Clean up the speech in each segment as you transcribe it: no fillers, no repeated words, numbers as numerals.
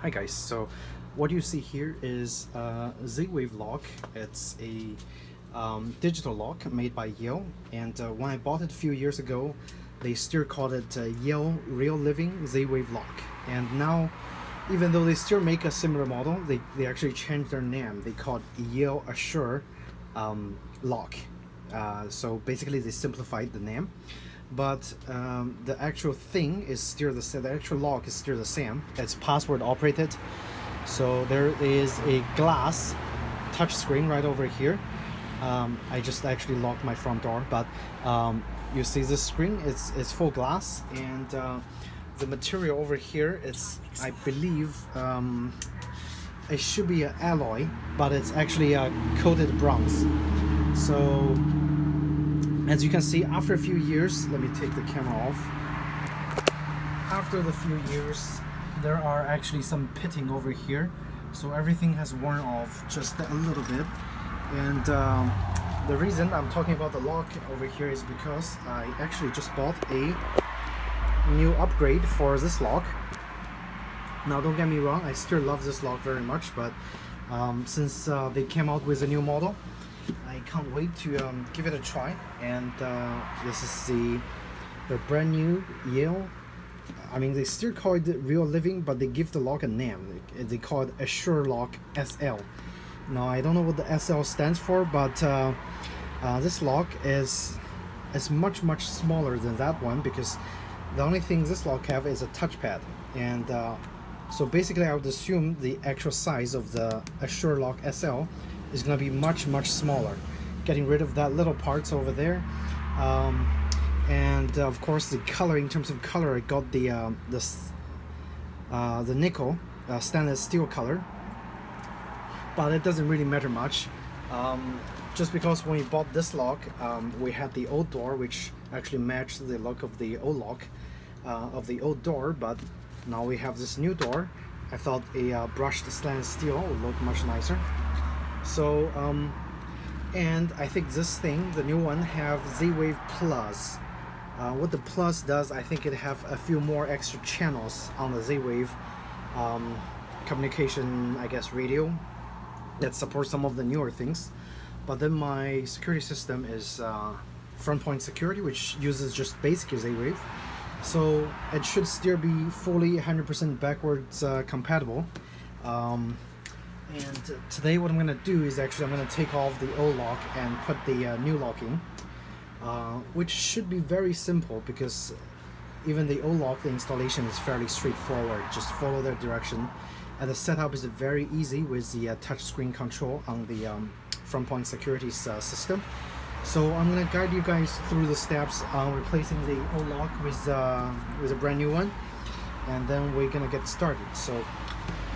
Hi guys, so what you see here is a Z-Wave lock. It's a digital lock made by Yale, and when I bought it a few years ago, they still called it Yale Real Living Z-Wave lock. And now, even though they still make a similar model, they actually changed their name. They called Yale Assure lock. So basically they simplified the name, but the actual thing is still the same. The actual lock is still the same. It's password operated. So there is a glass touch screen right over here. I just actually locked my front door, but you see this screen, it's full glass, and the material over here, it's, I believe, it should be an alloy, but it's actually a coated bronze. So as you can see, after a few years, let me take the camera off. After the few years, there are actually some pitting over here, so everything has worn off just a little bit. And the reason I'm talking about the lock over here is because I actually just bought a new upgrade for this lock. Now don't get me wrong, I still love this lock very much, but since they came out with a new model, I can't wait to give it a try. And this is the brand new Yale. I mean, they still call it Real Living, but they give the lock a name. They call it Assure Lock SL. Now I don't know what the SL stands for, but this lock is much smaller than that one, because the only thing this lock have is a touchpad. And so basically I would assume the actual size of the Assure Lock SL is going to be much smaller, getting rid of that little parts over there. And of course the color, in terms of color, I got the nickel stainless steel color, but it doesn't really matter much, just because when we bought this lock, we had the old door which actually matched the look of the old lock of the old door, but now we have this new door. I thought a brushed stainless steel would look much nicer. So and I think this thing, the new one, have Z-Wave Plus. What the Plus does, I think it have a few more extra channels on the Z-Wave communication, I guess, radio that supports some of the newer things. But then my security system is front point security, which uses just basic Z-Wave, so it should still be fully 100% backwards compatible. And today what I'm going to do is actually I'm going to take off the old lock and put the new lock in, which should be very simple, because even the old lock, the installation is fairly straightforward. Just follow their direction, and the setup is very easy with the touch screen control on the front point security system. So I'm going to guide you guys through the steps on replacing the old lock with a brand new one, and then we're going to get started. So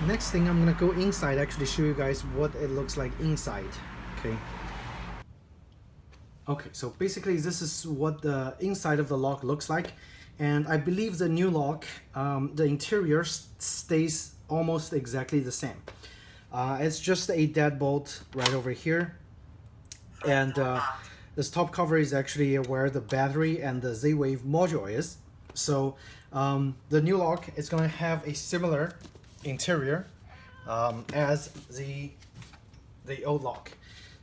next thing, I'm going to go inside, actually show you guys what it looks like inside. Okay, so basically this is what the inside of the lock looks like, and I believe the new lock, the interior stays almost exactly the same. It's just a deadbolt right over here, and this top cover is actually where the battery and the Z-Wave module is. So the new lock is going to have a similar interior as the old lock.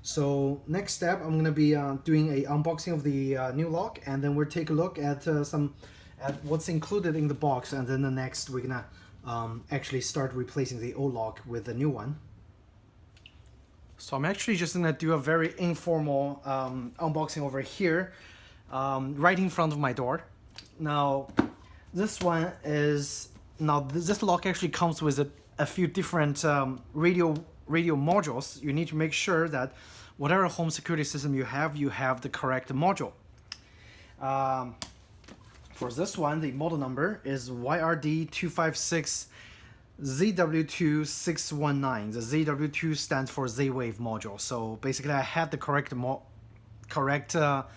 So next step, I'm going to be doing a unboxing of the new lock, and then we'll take a look at what's included in the box, and then the next we're going to actually start replacing the old lock with the new one. So I'm actually just going to do a very informal unboxing over here, right in front of my door. Now this one is, this lock actually comes with a few different radio modules. You need to make sure that whatever home security system you have the correct module. For this one, the model number is YRD256-ZW2-619. The ZW2 stands for Z-Wave module. So basically I had the correct lock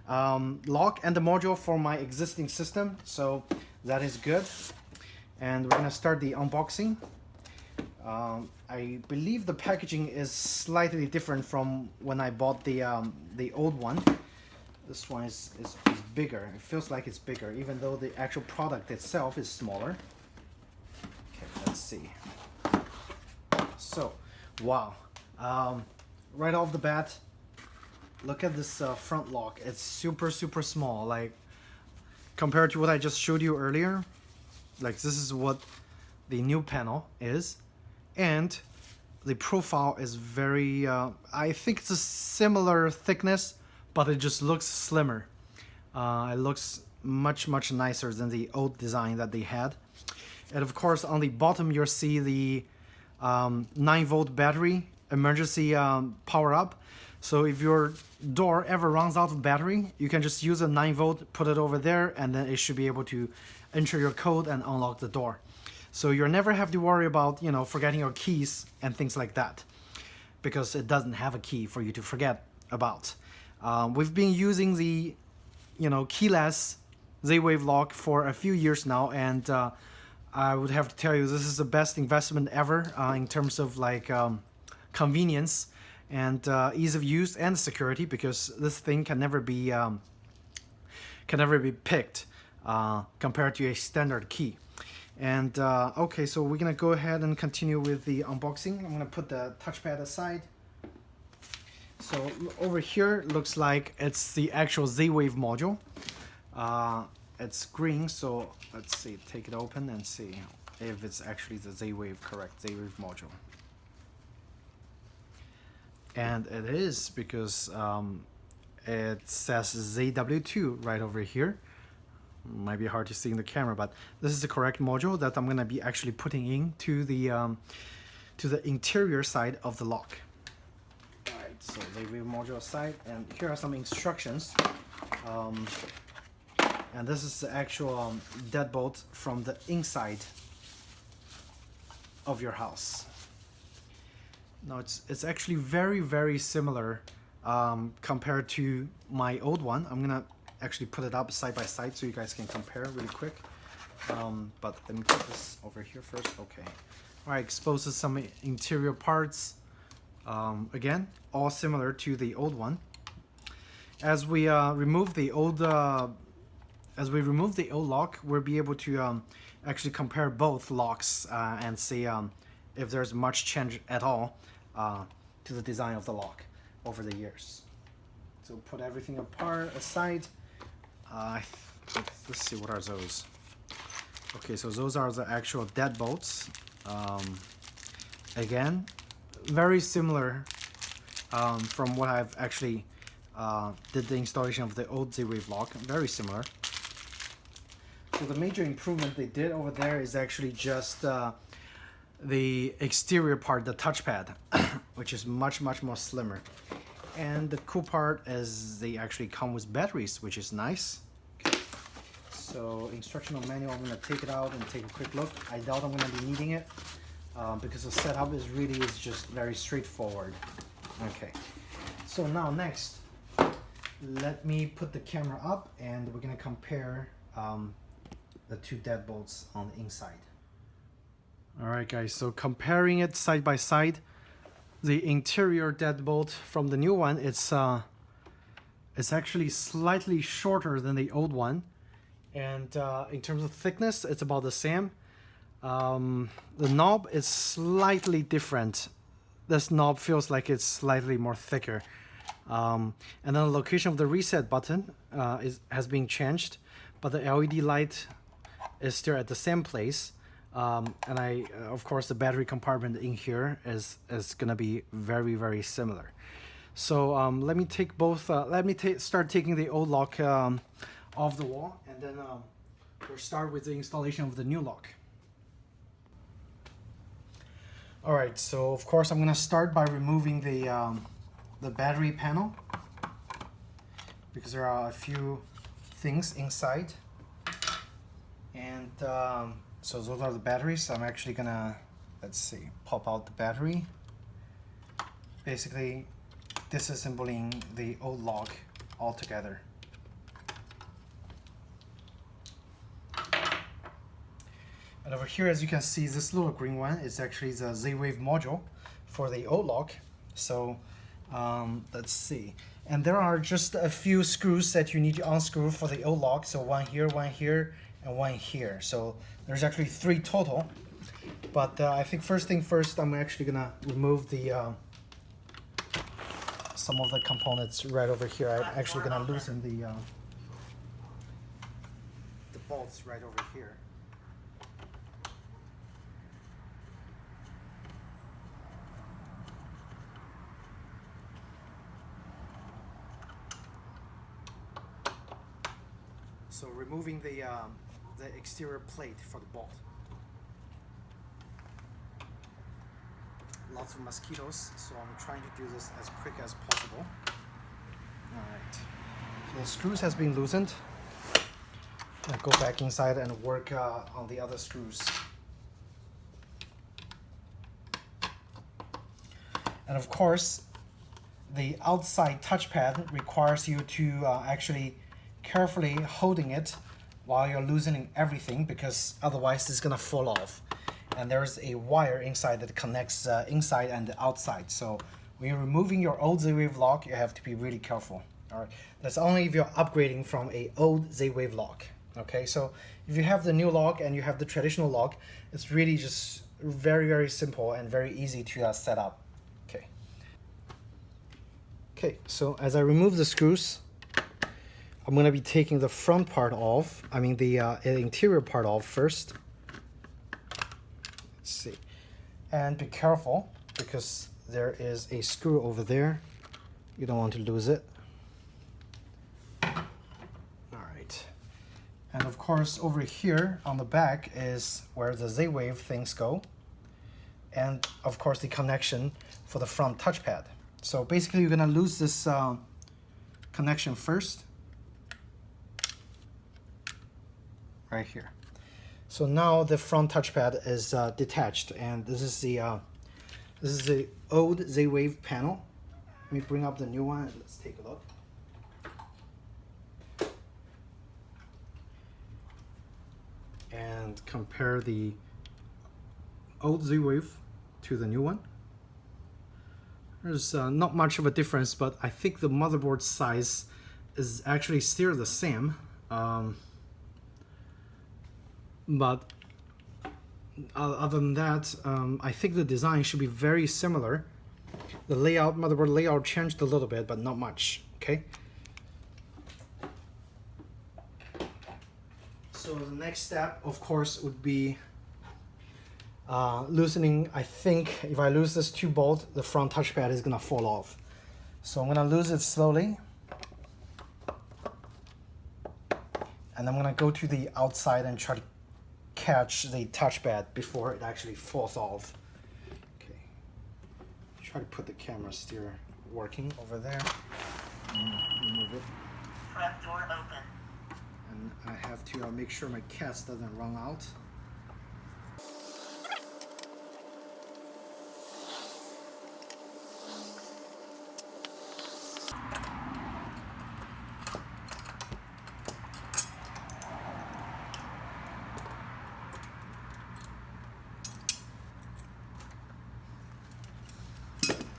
and the module for my existing system, so that is good. And we're gonna start the unboxing. I believe the packaging is slightly different from when I bought the old one. This one is bigger. It feels like it's bigger, even though the actual product itself is smaller. Okay, let's see. So, wow. Right off the bat, look at this front lock. It's super small. Like, compared to what I just showed you earlier, like this is what the new panel is, and the profile is very, I think it's a similar thickness, but it just looks slimmer. It looks much nicer than the old design that they had. And of course, on the bottom, you'll see the 9-volt battery emergency power up. So if your door ever runs out of battery, you can just use a 9-volt, put it over there, and then it should be able to enter your code and unlock the door. So you'll never have to worry about, you know, forgetting your keys and things like that, because it doesn't have a key for you to forget about. We've been using the, you know, keyless Z-Wave lock for a few years now, and I would have to tell you this is the best investment ever in terms of like convenience and ease of use and security, because this thing can never be picked compared to a standard key. And okay, so we're gonna go ahead and continue with the unboxing. I'm gonna put the touchpad aside. So over here looks like it's the actual Z-Wave module. It's green, so let's see, take it open and see if it's actually the Z-Wave, correct Z-Wave module. And it is, because it says ZW2 right over here. Might be hard to see in the camera, but this is the correct module that I'm gonna be actually putting into the interior side of the lock. All right, so Z-Wave module aside, and here are some instructions. And this is the actual deadbolt from the inside of your house. Now it's actually very similar compared to my old one. I'm gonna actually put it up side by side so you guys can compare really quick. But let me put this over here first. Okay. All right, exposes some interior parts. Again, all similar to the old one. As we remove the old lock, we'll be able to actually compare both locks and see if there's much change at all to the design of the lock over the years. So put everything aside. Let's see, what are those? Okay, so those are the actual deadbolts. Again, very similar from what I've actually did the installation of the old Z-Wave lock. Very similar. So the major improvement they did over there is actually just the exterior part, the touchpad, which is much more slimmer. And the cool part is they actually come with batteries, which is nice. Okay. So instructional manual, I'm gonna take it out and take a quick look. I doubt I'm gonna be needing it because the setup is just very straightforward. Okay. So now next, let me put the camera up and we're gonna compare the two deadbolts on the inside. All right, guys, so comparing it side by side, the interior deadbolt from the new one, it's actually slightly shorter than the old one, and in terms of thickness, it's about the same. The knob is slightly different. This knob feels like it's slightly more thicker. And then the location of the reset button has been changed, but the LED light is still at the same place. And of course, the battery compartment in here is gonna be very similar. So let me take both. Start taking the old lock off the wall, and then we'll start with the installation of the new lock. All right. So of course, I'm gonna start by removing the battery panel, because there are a few things inside, and so those are the batteries. I'm actually gonna, let's see, pop out the battery, basically disassembling the old lock altogether. And over here, as you can see, this little green one is actually the Z-Wave module for the old lock. So let's see. And there are just a few screws that you need to unscrew for the old lock. So one here, and one here. So there's actually 3 total. But I think first thing first, I'm actually gonna remove the some of the components right over here. I'm actually gonna loosen the bolts right over here. So removing the exterior plate for the bolt. Lots of mosquitoes, so I'm trying to do this as quick as possible. Alright, so the screws has been loosened. I'll go back inside and work on the other screws. And of course, the outside touchpad requires you to actually carefully holding it while you're loosening everything, because otherwise it's gonna fall off. And there's a wire inside that connects inside and the outside. So when you're removing your old Z-Wave lock, you have to be really careful. All right, that's only if you're upgrading from a old Z-Wave lock. Okay, so if you have the new lock and you have the traditional lock, it's really just very, very simple and very easy to set up. Okay. Okay, so as I remove the screws, I'm gonna be taking the front part off. I mean the interior part off first. Let's see, and be careful because there is a screw over there. You don't want to lose it. All right, and of course over here on the back is where the Z-Wave things go, and of course the connection for the front touchpad. So basically you're gonna lose this connection first, right here. So now the front touchpad is detached, and this is the old Z-Wave panel. Let me bring up the new one and let's take a look. And compare the old Z-Wave to the new one. There's not much of a difference, but I think the motherboard size is actually still the same. But other than that, I think the design should be very similar. The layout, motherboard layout changed a little bit, but not much. Okay. So the next step, of course, would be loosening. I think if I lose this 2 bolt, the front touchpad is gonna fall off. So I'm gonna lose it slowly. And I'm gonna go to the outside and try to catch the touchpad before it actually falls off. Okay. Try to put the camera steer working over there. Remove it. Front door open. And I have to make sure my cats doesn't run out.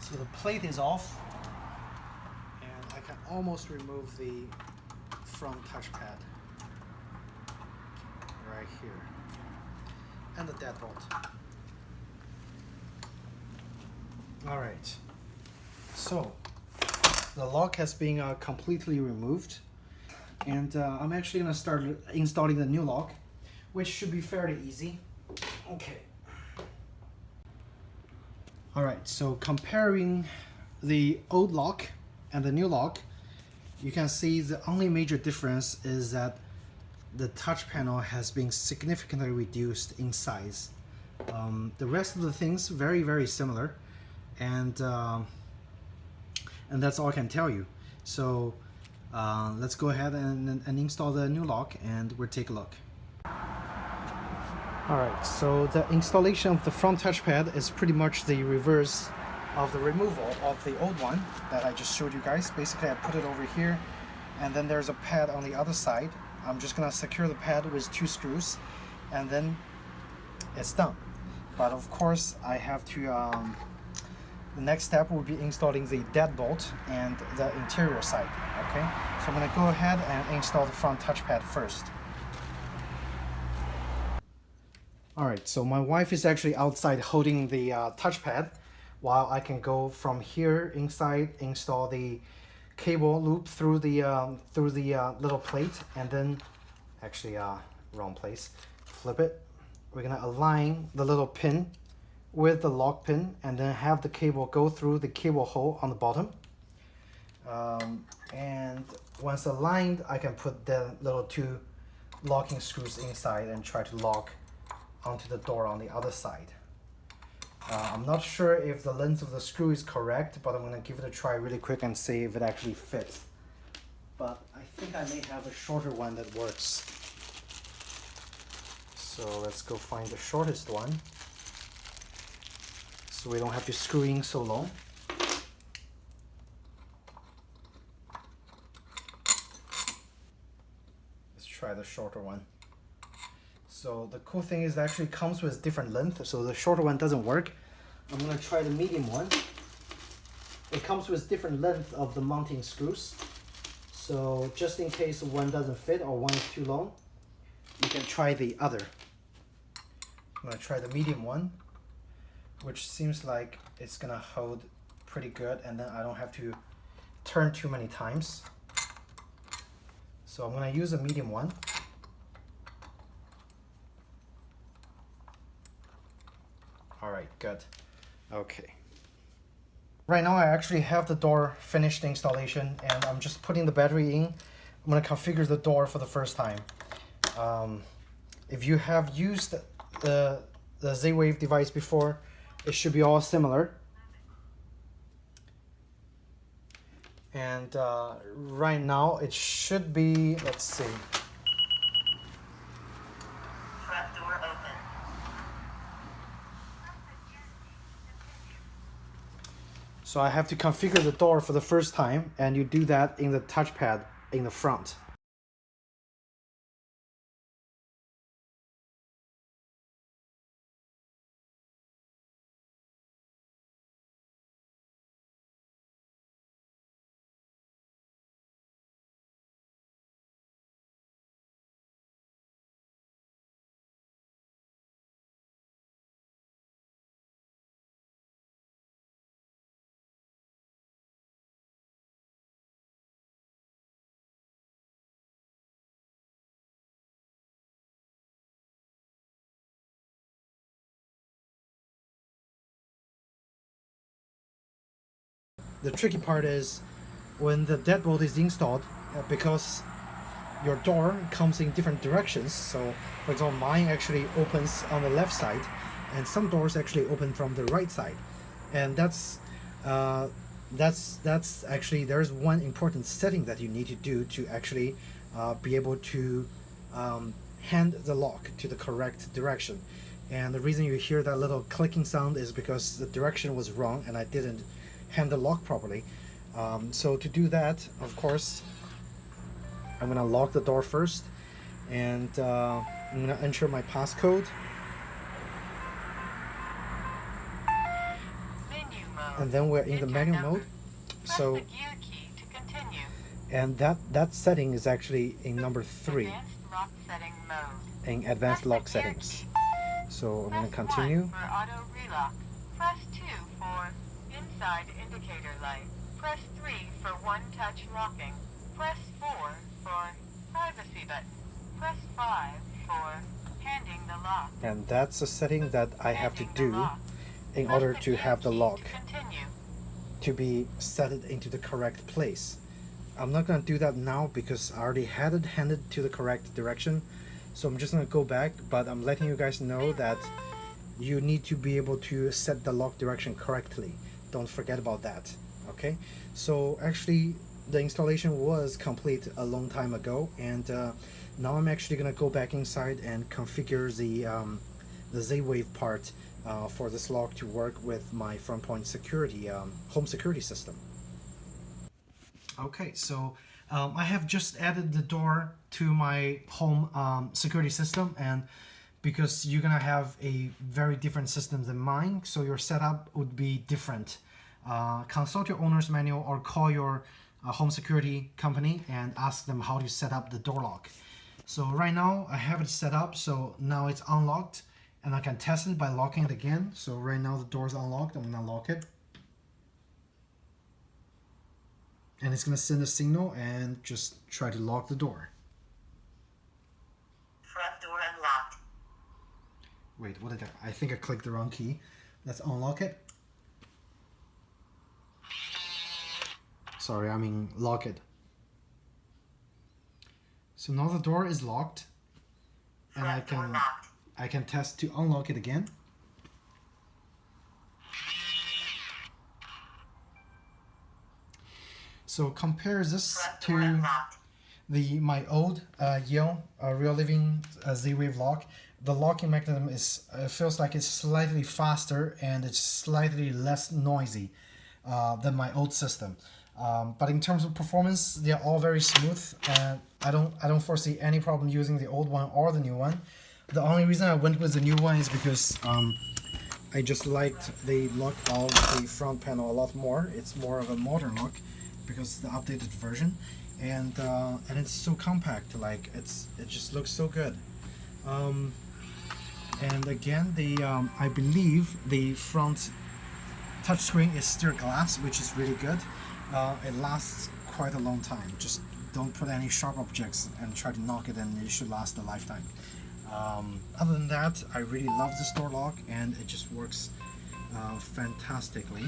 So the plate is off, and I can almost remove the front touchpad right here, and the deadbolt. All right, so the lock has been completely removed, and I'm actually gonna start installing the new lock, which should be fairly easy. Okay. All right, so comparing the old lock and the new lock, you can see the only major difference is that the touch panel has been significantly reduced in size. The rest of the things very, very similar, and that's all I can tell you. So let's go ahead and install the new lock, and we'll take a look. Alright, so the installation of the front touchpad is pretty much the reverse of the removal of the old one that I just showed you guys. Basically, I put it over here, and then there's a pad on the other side. I'm just gonna secure the pad with 2 screws, and then it's done. But of course, I have to, the next step will be installing the deadbolt and the interior side, okay? So I'm gonna go ahead and install the front touchpad first. All right, so my wife is actually outside holding the touchpad while I can go from here inside, install the cable loop through the little plate, and then actually wrong place, flip it. We're gonna align the little pin with the lock pin and then have the cable go through the cable hole on the bottom. And once aligned, I can put the little two locking screws inside and try to lock onto the door on the other side. I'm not sure if the length of the screw is correct, but I'm going to give it a try really quick and see if it actually fits. But I think I may have a shorter one that works. So let's go find the shortest one, so we don't have to screw in so long. Let's try the shorter one. So the cool thing is it actually comes with different length, so the shorter one doesn't work. I'm gonna try the medium one. It comes with different length of the mounting screws. So just in case one doesn't fit or one is too long, you can try the other. I'm gonna try the medium one, which seems like it's gonna hold pretty good, and then I don't have to turn too many times. So I'm gonna use a medium one. All right, good. Okay. Right now I actually have the door finished installation, and I'm just putting the battery in. I'm gonna configure the door for the first time. If you have used the Z-Wave device before, it should be all similar. And right now it should be, let's see. Front door open. So I have to configure the door for the first time, and you do that in the touchpad in the front. The tricky part is when the deadbolt is installed, because your door comes in different directions. So for example, mine actually opens on the left side, and some doors actually open from the right side. And that's actually, there's one important setting that you need to do to actually be able to hand the lock to the correct direction. And the reason you hear that little clicking sound is because the direction was wrong and I didn't hand the lock properly. So to do that, of course, I'm gonna lock the door first, and I'm gonna enter my passcode. Menu mode. And then we're in the manual mode. So, the gear key to continue. and that setting is actually in number 3 Advanced lock setting mode. in advanced Press the lock gear settings. key. So I'm Press gonna continue. 1 for auto relock. Press 2 for inside indicator light. Press 3 for one-touch locking. Press 4 for privacy button. Press 5 for handing the lock. And that's a setting that I have to Handing the do lock. in Press order the to gear have the key lock to continue. to be set it into the correct place. I'm not gonna do that now because I already had it handed to the correct direction. So I'm just gonna go back, but I'm letting you guys know that you need to be able to set the lock direction correctly. Don't forget about that, okay? So actually the installation was complete a long time ago, and now I'm actually gonna go back inside and configure the Z-Wave part for this lock to work with my front point security home security system. Okay, so I have just added the door to my home security system, and because you're gonna have a very different system than mine, so your setup would be different. Consult your owner's manual or call your home security company and ask them how to set up the door lock. So right now I have it set up, so now it's unlocked, And I can test it by locking it again. So right now the door is unlocked. I'm gonna lock it. And it's gonna send a signal and just try to lock the door. Front door unlocked. Wait, what did I think I clicked the wrong key. Let's unlock it. Sorry, I mean lock it. So now the door is locked. And I can test to unlock it again. So compare this to my old Yale Real Living Z-Wave lock. The locking mechanism is feels like it's slightly faster and it's slightly less noisy than my old system. But in terms of performance, they're all very smooth, and I don't foresee any problem using the old one or the new one. The only reason I went with the new one is because I just liked the lock of the front panel a lot more. It's more of a modern look because it's the updated version, and it's so compact. Like it just looks so good. And again, I believe the front touchscreen is still glass, which is really good. It lasts quite a long time. Just don't put any sharp objects and try to knock it, and it should last a lifetime. Other than that, I really love this door lock, and it just works fantastically.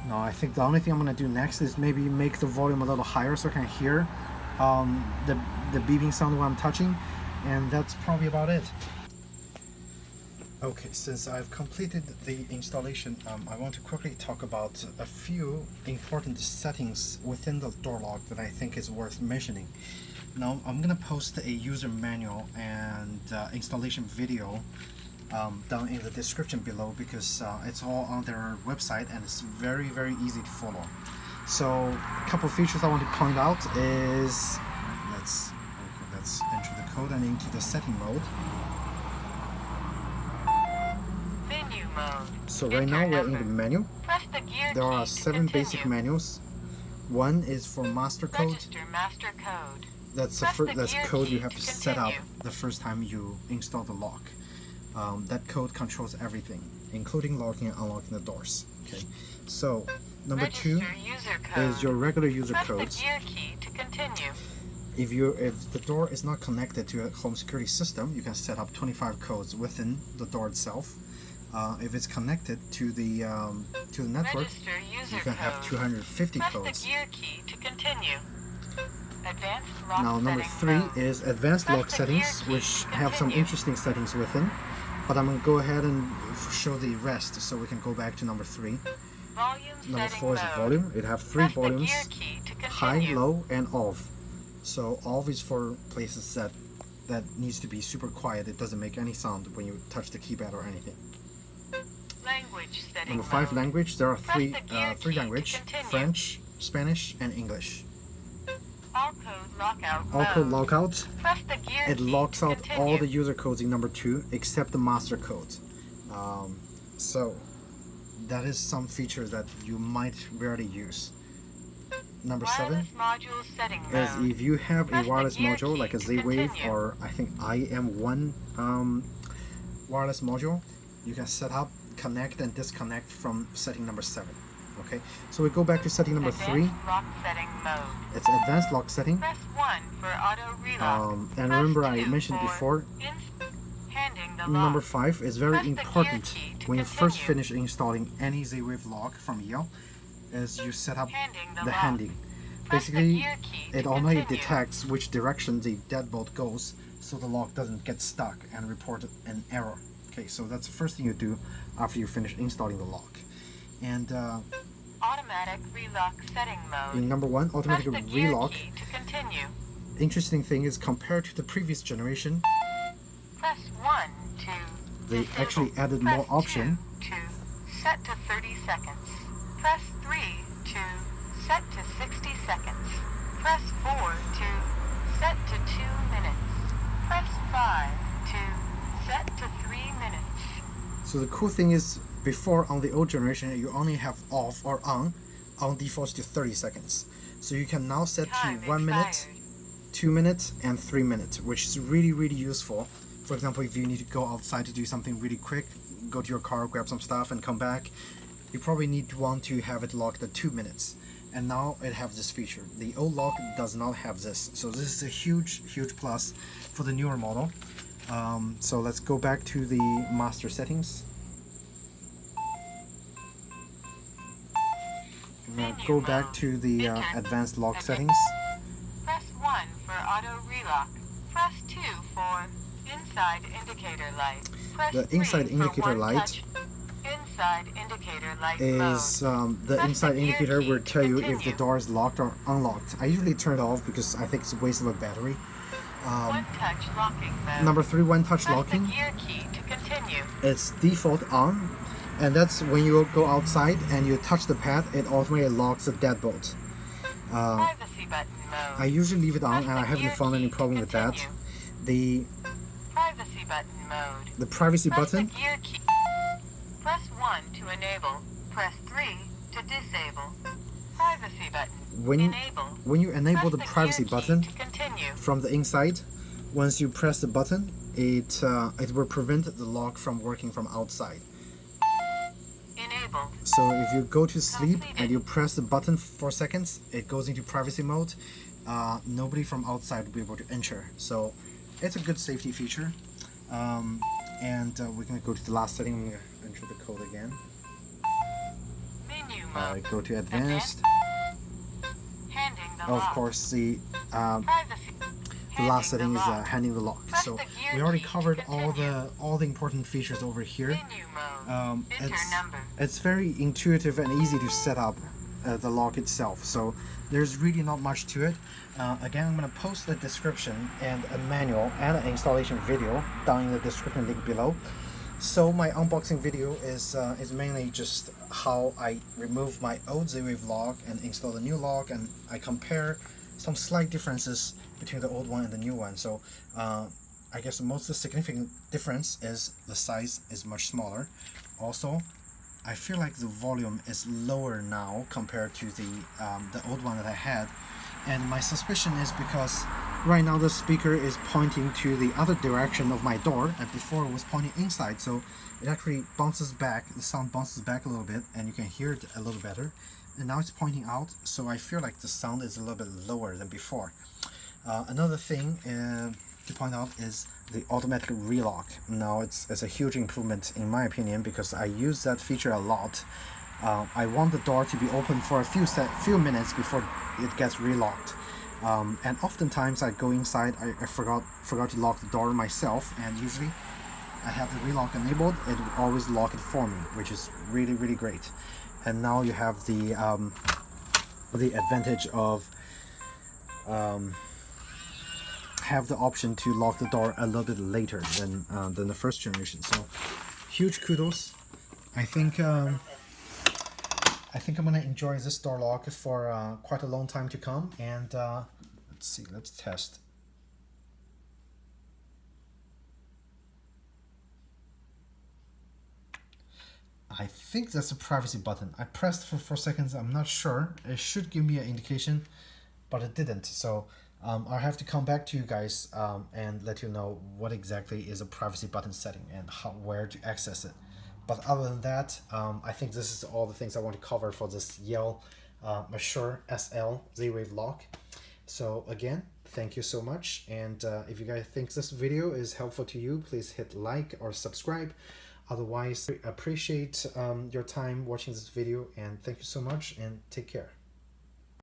Now I think the only thing I'm going to do next is maybe make the volume a little higher so I can hear the beeping sound when I'm touching, and that's probably about it. Okay, since I've completed the installation, I want to quickly talk about a few important settings within the door lock that I think is worth mentioning. Now, I'm going to post a user manual and installation video down in the description below because it's all on their website and it's very, very easy to follow. So, a couple of features I want to point out is, let's enter the code and into the setting mode. So right now we're in the menu. There are 7 basic menus. One is for master code. That's code you have to set up the first time you install the lock. That code controls everything, including locking and unlocking the doors. Okay. So number 2 is your regular user codes. If the door is not connected to a home security system, you can set up 25 codes within the door itself. If it's connected to the network, you can have 250 codes. Now number 3 is advanced lock settings, which have some interesting settings within, but I'm going to go ahead and show the rest so we can go back to number 3. Number 4 is volume. It has 3 volumes, high, low, and off. So off is for places that needs to be super quiet. It doesn't make any sound when you touch the keypad or anything. Number 5, language. There are three languages: French, Spanish, and English. All code lockout. It locks out all the user codes in number 2 except the master code. So that is some features that you might rarely use. Number 7 is if you have a wireless module like a Z-Wave or I think IM1 wireless module, you can set up, connect, and disconnect from setting number 7. Okay, so we go back to setting number 3. It's advanced lock setting. Press 1 for auto relock. And remember I mentioned before, number 5 is very important when you first finish installing any Z-Wave lock from Yale, is you set up the handing. Basically, it automatically detects which direction the deadbolt goes so the lock doesn't get stuck and report an error. Okay, so that's the first thing you do after you finish installing the lock. And automatic relock setting mode. In number 1, automatic relock. To continue. Interesting thing is, compared to the previous generation, press 1 to they actually added more option. 2 to set to 30 seconds. Press 3 to set to 60 seconds. Press 4 to set to 2 minutes. Press 5 to set to 3 minutes. So the cool thing is, before on the old generation, you only have off or on defaults to 30 seconds. So you can now set to 1 minute, 2 minutes, and 3 minutes, which is really, really useful For example, if you need to go outside to do something really quick, go to your car, grab some stuff and come back, you probably want to have it locked at 2 minutes. And now it has this feature. The old lock does not have this, so this is a huge plus for the newer model. So let's go back to the master settings. Go back to the advanced lock settings. Press 1 for auto relock. Press 2 for inside indicator light. Press The inside 3 for indicator one light touch. Inside indicator light is mode. the Press inside the gear indicator key will to tell you if the continue. door is locked or unlocked. I usually turn it off because I think it's a waste of a battery. One touch locking mode. Number 3, one touch Press locking. the gear key to continue. It's default on, and that's when you go outside and you touch the pad, it automatically locks the deadbolt. Privacy button mode. I usually leave it on, Press and I the haven't gear found any key to problem with that. continue. The Privacy button mode. the privacy Press button the gear key. Press 1 to enable. Press 3 to disable. Privacy button. Enable. when you enable Press the privacy gear key button to continue. from the inside, once you press the button, it will prevent the lock from working from outside. Enabled. So if you go to sleep and you press the button for 4 seconds, it goes into privacy mode. Nobody from outside will be able to enter. So it's a good safety feature. We're gonna go to the last setting. I'm gonna enter the code again. Menu mode. Go to advanced. Handing the Of lock. course, the Privacy. last Handing setting the is lock. handing the lock. Press So the gear we already key to covered continue. all the important features over here. Menu mode. Enter number. It's very intuitive and easy to set up the lock itself. So there's really not much to it. Again, I'm going to post the description and a manual and an installation video down in the description link below. So my unboxing video is mainly just how I remove my old Z-Wave lock and install the new lock, and I compare some slight differences between the old one and the new one. So I guess the most significant difference is the size is much smaller. Also, I feel like the volume is lower now compared to the old one that I had, and my suspicion is because right now the speaker is pointing to the other direction of my door, and before it was pointing inside, so it actually bounces back, the sound bounces back a little bit and you can hear it a little better, and now it's pointing out, so I feel like the sound is a little bit lower than before. Another thing to point out is the automatic relock. Now it's a huge improvement in my opinion, because I use that feature a lot. I want the door to be open for a few minutes before it gets relocked, and oftentimes I go inside, I forgot to lock the door myself, and usually I have the relock enabled, it will always lock it for me, which is really great. And now you have the advantage of have the option to lock the door a little bit later than the first generation. So huge kudos. I think I'm gonna enjoy this door lock for quite a long time to come. And let's see, let's test. I think that's a privacy button. I pressed for 4 seconds, I'm not sure. It should give me an indication, but it didn't. So I'll have to come back to you guys and let you know what exactly is a privacy button setting and where to access it. But other than that, I think this is all the things I want to cover for this Yale Assure SL Z-Wave lock. So again, thank you so much. And if you guys think this video is helpful to you, please hit like or subscribe. Otherwise, I appreciate your time watching this video, and thank you so much and take care.